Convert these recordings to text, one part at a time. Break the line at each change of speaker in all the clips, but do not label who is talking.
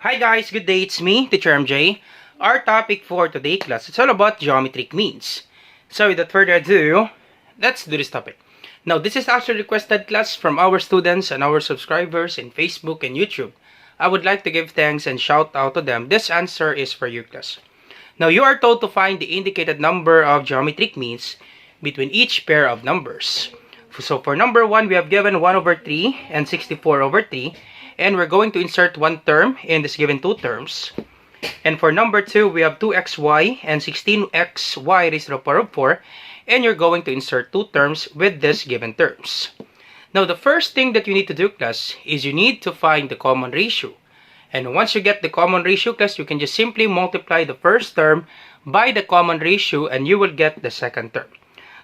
Hi guys, good day, it's me, Teacher MJ. Our topic for today class, it's all about geometric means. So without further ado, let's do this topic. Now this is actually requested class from our students and our subscribers in Facebook and YouTube. I would like to give thanks and shout out to them. This answer is for you class. Now you are told to find the indicated number of geometric means between each pair of numbers. So for number 1, we have given 1 over 3 and 64 over 3. And we're going to insert one term in this given two terms. And for number 2, we have 2xy and 16xy raised to the power of 4. And you're going to insert two terms with this given terms. Now, the first thing that you need to do, class, is you need to find the common ratio. And once you get the common ratio, class, you can just simply multiply the first term by the common ratio and you will get the second term.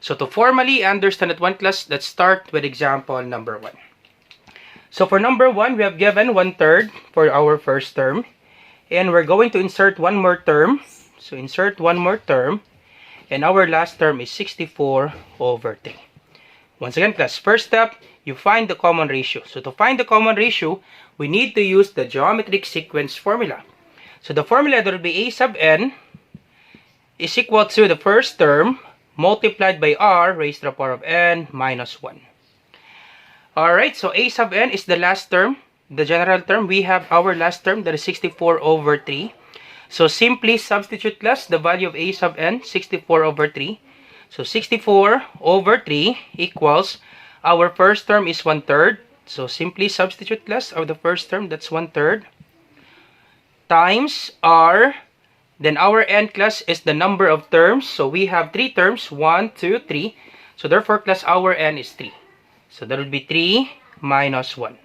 So to formally understand that one, class, let's start with example number 1. So for number 1, we have given 1/3 for our first term. And we're going to insert one more term. So insert one more term. And our last term is 64 over 3. Once again, class, first step, you find the common ratio. So to find the common ratio, we need to use the geometric sequence formula. So the formula that will be a sub n is equal to the first term multiplied by r raised to the power of n minus 1. Alright, so a sub n is the last term, the general term. We have our last term, that is 64 over 3. So simply substitute, class, the value of a sub n, 64 over 3. So 64 over 3 equals, our first term is 1/3. So simply substitute, class, of the first term, that's 1/3. Times r, then our n, class, is the number of terms. So we have 3 terms, 1, 2, 3. So therefore, class, our n is 3. So that would be 3 minus 1.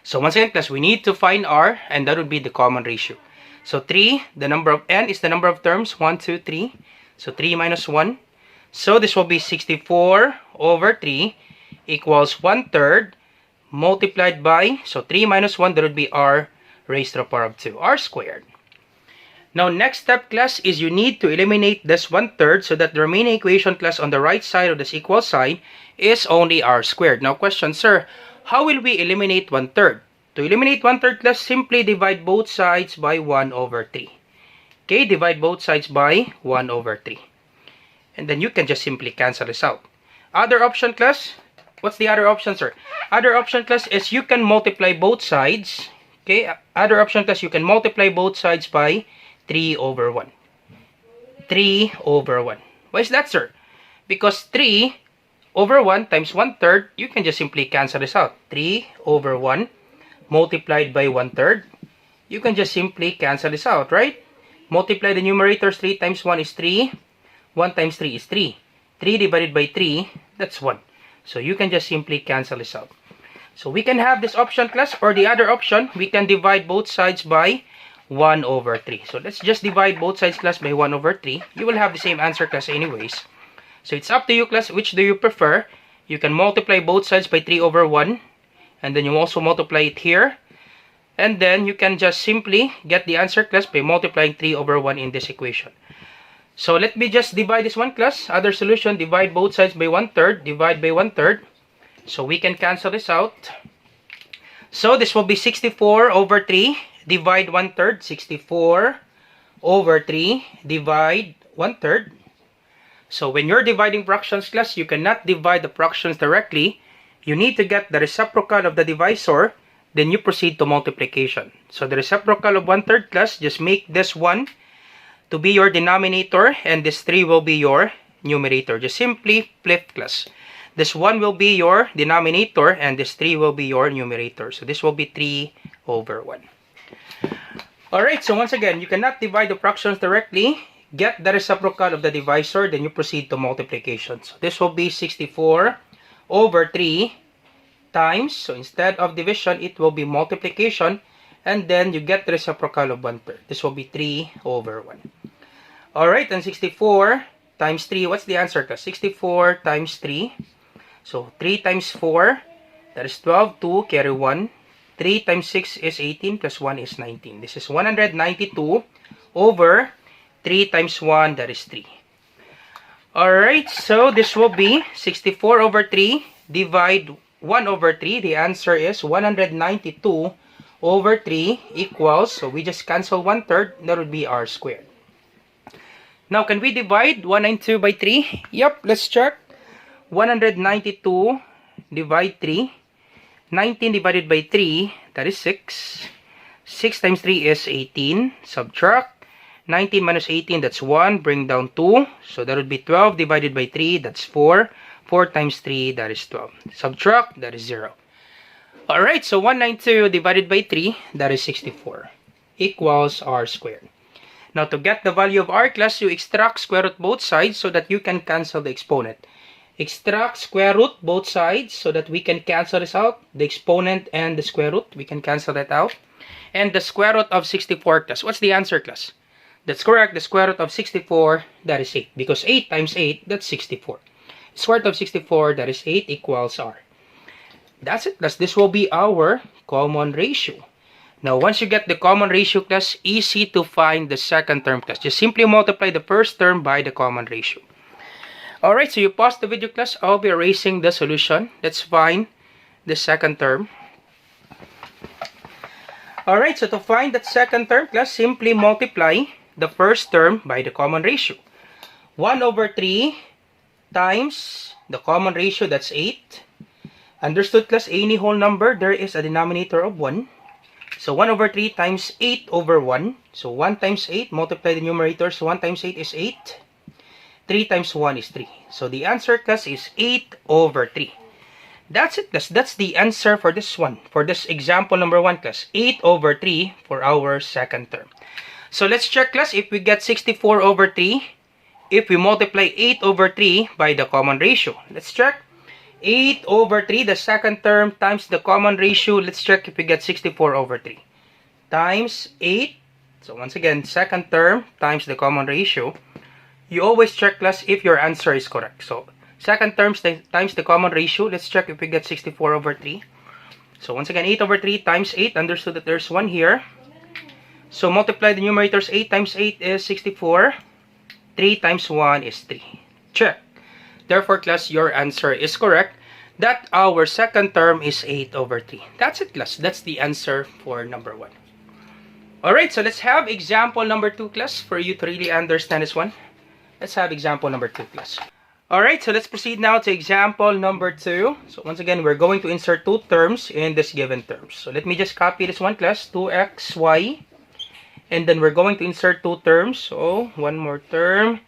So once again, class, we need to find r, and that would be the common ratio. So 3, the number of n is the number of terms, 1, 2, 3. So 3 minus 1. So this will be 64 over 3 equals 1/3 multiplied by, so 3 minus 1, that would be r raised to the power of 2, r squared. Now, next step, class, is you need to eliminate this 1/3 so that the remaining equation, class, on the right side of this equal sign is only r squared. Now, question, sir, how will we eliminate 1/3? To eliminate 1/3, class, simply divide both sides by 1 over 3. Okay, divide both sides by 1 over 3. And then you can just simply cancel this out. Other option, class, what's the other option, sir? Other option, class, is you can multiply both sides. Okay, other option, class, you can multiply both sides by 3 over 1. 3 over 1. Why is that, sir? Because 3 over 1 times 1/3, you can just simply cancel this out. 3 over 1 multiplied by 1/3. You can just simply cancel this out, right? Multiply the numerators. 3 times 1 is 3. 1 times 3 is 3. 3 divided by 3, that's 1. So you can just simply cancel this out. So we can have this option, class, or the other option, we can divide both sides by 1 over 3. So let's just divide both sides, class, by 1 over 3. You will have the same answer, class, anyways. So it's up to you, class, which do you prefer. You can multiply both sides by 3 over 1. And then you also multiply it here. And then you can just simply get the answer, class, by multiplying 3 over 1 in this equation. So let me just divide this one, class. Other solution, divide both sides by 1/3. Divide by 1/3. So we can cancel this out. So this will be 64 over 3. Divide 1/3. 64 over 3. Divide 1/3. So when you're dividing fractions, class, you cannot divide the fractions directly. You need to get the reciprocal of the divisor. Then you proceed to multiplication. So the reciprocal of 1/3, class, just make this 1 to be your denominator. And this 3 will be your numerator. Just simply flip, class. This 1 will be your denominator. And this 3 will be your numerator. So this will be 3 over 1. Alright, so once again, you cannot divide the fractions directly. Get the reciprocal of the divisor, then you proceed to multiplication. So this will be 64 over 3 times, so instead of division, it will be multiplication, and then you get the reciprocal of 1/3. This will be 3 over 1. Alright, and 64 times 3, what's the answer, class? 64 times 3. So 3 times 4, that is 12, 2, carry 1. 3 times 6 is 18, plus 1 is 19. This is 192 over 3 times 1, that is 3. Alright, so this will be 64 over 3, divide 1 over 3. The answer is 192 over 3 equals, so we just cancel 1/3, that would be r squared. Now, can we divide 192 by 3? Yep, let's check. 192 divide 3. 19 divided by 3, that is 6. 6 times 3 is 18. Subtract. 19 minus 18, that's 1. Bring down 2. So that would be 12 divided by 3, that's 4. 4 times 3, that is 12. Subtract, that is 0. Alright, so 192 divided by 3, that is 64. Equals r squared. Now, to get the value of r, class, you extract square root both sides so that you can cancel the exponent. Extract square root both sides so that we can cancel this out. The exponent and the square root, we can cancel that out. And the square root of 64, class. What's the answer, class? That's correct. The square root of 64, that is 8. Because 8 times 8, that's 64. Square root of 64, that is 8, equals r. That's it, class. This will be our common ratio. Now, once you get the common ratio, class, easy to find the second term, class. Just simply multiply the first term by the common ratio. Alright, so you pause the video, class. I'll be erasing the solution. Let's find the second term. Alright, so to find that second term, class, simply multiply the first term by the common ratio. 1 over 3 times the common ratio, that's 8. Understood, class? Any whole number, there is a denominator of 1. So 1 over 3 times 8 over 1. So 1 times 8, multiply the numerators. So 1 times 8 is 8. 3 times 1 is 3. So the answer, class, is 8 over 3. That's it, class. That's the answer for this one. For this example number 1, class. 8 over 3 for our second term. So let's check, class, if we get 64 over 3. If we multiply 8 over 3 by the common ratio. Let's check. 8 over 3, the second term, times the common ratio. Let's check if we get 64 over 3. Times 8. So once again, second term times the common ratio. You always check, class, if your answer is correct. So second term times the common ratio. Let's check if we get 64 over 3. So once again, 8 over 3 times 8. Understood that there's 1 here. So multiply the numerators. 8 times 8 is 64. 3 times 1 is 3. Check. Therefore, class, your answer is correct. That our second term is 8 over 3. That's it, class. That's the answer for number 1. Alright, so let's have example number 2, class, for you to really understand this one. Let's have example number 2, class. Alright, so let's proceed now to example number 2. So once again, we're going to insert 2 terms in this given terms. So let me just copy this one, class. 2xy. And then we're going to insert 2 terms. So one more term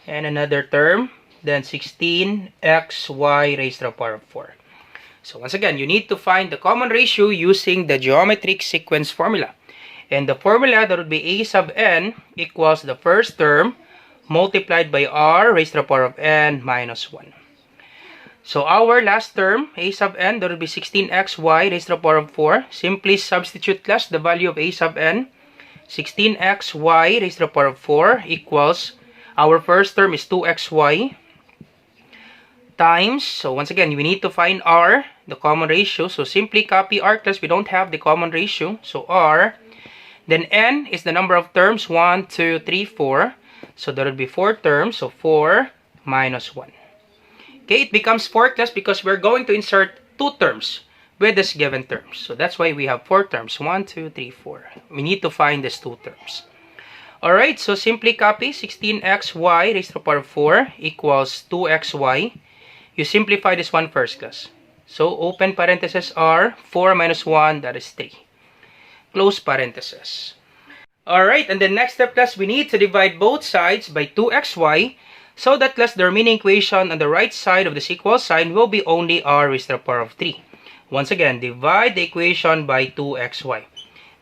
and another term. Then 16xy raised to the power of 4. So once again, you need to find the common ratio using the geometric sequence formula. And the formula, that would be a sub n equals the first term multiplied by r raised to the power of n minus 1. So our last term, a sub n, that would be 16xy raised to the power of 4. Simply substitute, class, the value of a sub n. 16xy raised to the power of 4 equals, our first term is 2xy. Times, so once again, we need to find r, the common ratio. So simply copy r, class. We don't have the common ratio. So r, then n is the number of terms. 1, 2, 3, 4. So that would be 4 terms. So 4 minus 1. Okay, it becomes 4, class, because we're going to insert 2 terms with this given terms. So that's why we have 4 terms. 1, 2, 3, 4. We need to find these 2 terms. Alright, so simply copy 16xy raised to the power of 4 equals 2xy. You simplify this one first, class. So open parenthesis r, 4 minus 1, that is 3. Close parenthesis. Alright, and then next step, class, we need to divide both sides by 2xy so that, class, the remaining equation on the right side of this equal sign will be only r raised to the power of 3. Once again, divide the equation by 2xy.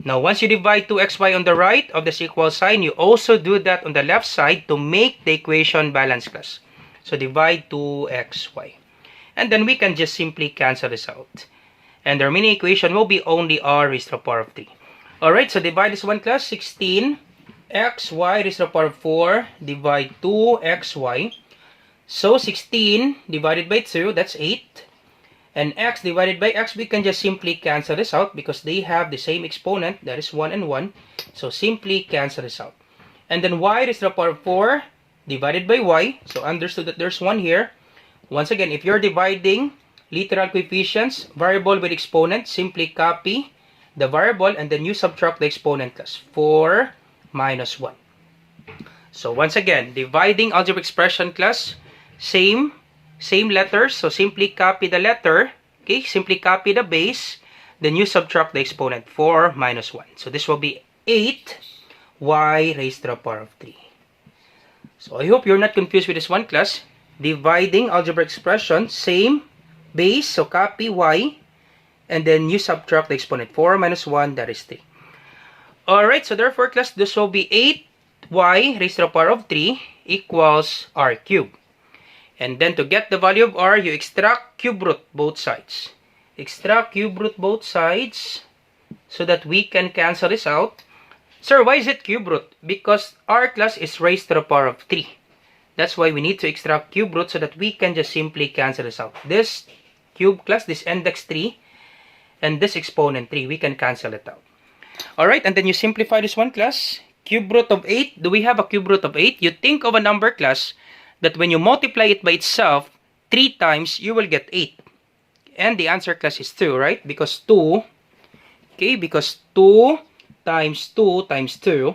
Now, once you divide 2xy on the right of this equal sign, you also do that on the left side to make the equation balanced, class. So divide 2xy. And then we can just simply cancel this out. And the remaining equation will be only r raised to the power of 3. Alright, so divide this one, class. 16xy raised to the power of 4. Divide 2xy. So 16 divided by 2, that's 8. And x divided by x, we can just simply cancel this out because they have the same exponent. That is 1 and 1. So simply cancel this out. And then y raised to the power of 4 divided by y. So understood that there's 1 here. Once again, if you're dividing literal coefficients, variable with exponent, simply copy the variable, and then you subtract the exponent class. 4 minus 1. So once again, dividing algebraic expression class, same letters. So simply copy the letter, okay? Simply copy the base, then you subtract the exponent, 4 minus 1. So this will be 8y raised to the power of 3. So I hope you're not confused with this one class. Dividing algebraic expression, same base, so copy y, and then you subtract the exponent, 4 minus 1, that is 3. Alright, so therefore class, this will be 8y raised to the power of 3 equals r cubed. And then to get the value of r, you extract cube root both sides. Extract cube root both sides so that we can cancel this out. Sir, why is it cube root? Because r class is raised to the power of 3. That's why we need to extract cube root so that we can just simply cancel this out. This cube class, this index 3, and this exponent 3, we can cancel it out. Alright, and then you simplify this one class. Cube root of 8, do we have a cube root of 8? You think of a number class that when you multiply it by itself 3 times, you will get 8. And the answer class is 2, right? Because 2, okay, because 2 times 2 times 2,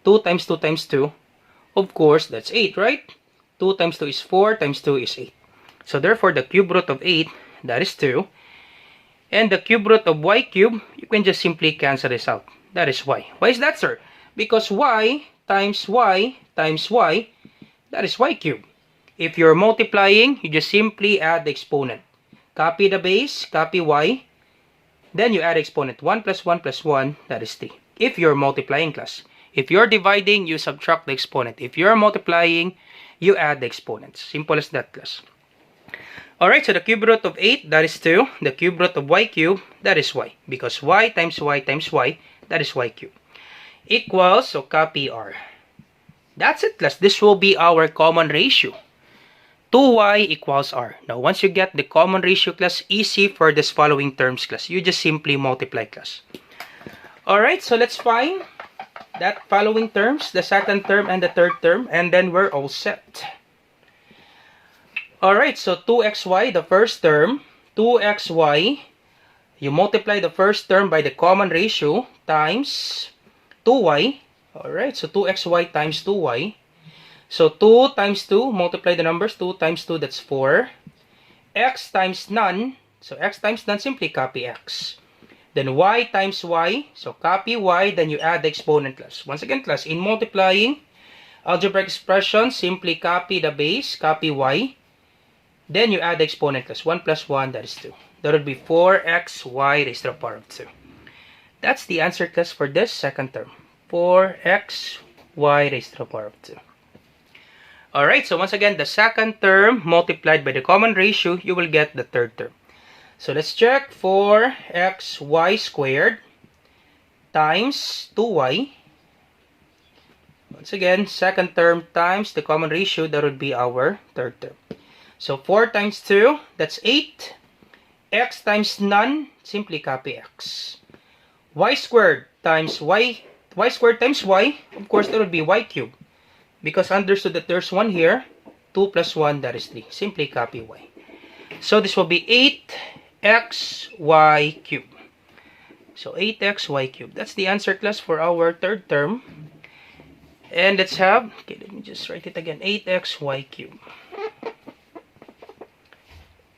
2 times 2 times 2, of course, that's 8, right? 2 times 2 is 4, times 2 is 8. So therefore, the cube root of 8, that is 2. And the cube root of y cube, you can just simply cancel this out. That is y. Why is that, sir? Because y times y times y, that is y cube. If you're multiplying, you just simply add the exponent. Copy the base, copy y, then you add exponent. 1 plus 1 plus 1, that is 3. If you're multiplying class. If you're dividing, you subtract the exponent. If you're multiplying, you add the exponents. Simple as that, class. Alright, so the cube root of 8, that is 2. The cube root of y cube, that is y. Because y times y times y, that is y cube. Equals, so copy r. That's it, class. This will be our common ratio. 2y equals r. Now, once you get the common ratio, class, easy for this following terms, class. You just simply multiply, class. Alright, so let's find that following terms, the second term and the third term, and then we're all set. Alright, so 2xy, the first term, 2xy, you multiply the first term by the common ratio times 2y. Alright, so 2xy times 2y. So 2 times 2, multiply the numbers, 2 times 2, that's 4. X times none, so x times none, simply copy x. Then y times y, so copy y, then you add the exponent, class. Once again, class, in multiplying algebraic expression, simply copy the base, copy y, then you add the exponent, class. 1 plus 1, that is 2. That would be 4xy raised to the power of 2. That's the answer, class, for this second term. 4xy raised to the power of 2. Alright, so once again, the second term multiplied by the common ratio, you will get the third term. So let's check. 4xy squared times 2y. Once again, second term times the common ratio, that would be our third term. So 4 times 2, that's 8. X times none, simply copy x. Y squared times y, y squared times y, of course that would be y cubed. Because understood that there's 1 here, 2 plus 1, that is 3. Simply copy y. So this will be 8xy cubed. So 8xy cubed. That's the answer, class, for our third term. And let's have, okay, let me just write it again, 8xy cubed.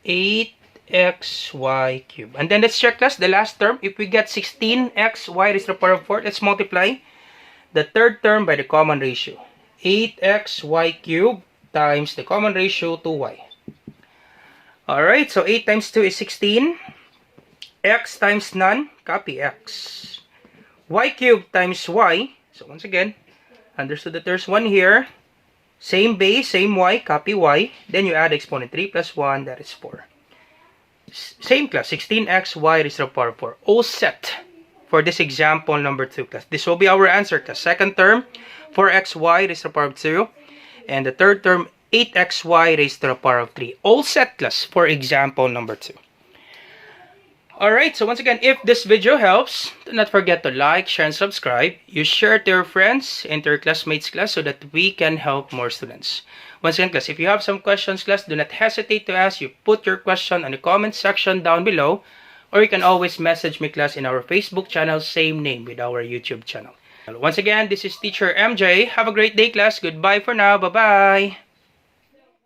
8xy cubed. And then let's check, class, the last term. If we get 16xy raised to the power of 4, let's multiply the third term by the common ratio. 8xy cubed times the common ratio 2y. Alright, so 8 times 2 is 16. X times none, copy x. Y cubed times y. So once again, understood that there's 1 here. Same base, same y, copy y. Then you add exponent. 3 plus 1, that is 4. Same, class, 16xy raised to the power of 4. All set for this example number 2, class. This will be our answer, class. Second term, 4xy raised to the power of 2. And the third term, 8xy raised to the power of 3. All set, class, for example number 2. Alright, so once again, if this video helps, do not forget to like, share, and subscribe. You share to your friends and to your classmates, class, so that we can help more students. Once again, class, if you have some questions, class, do not hesitate to ask. You put your question in the comment section down below. or you can always message me, class, in our Facebook channel, same name with our YouTube channel. Once again, this is Teacher MJ. Have a great day, class. Goodbye for now. Bye-bye.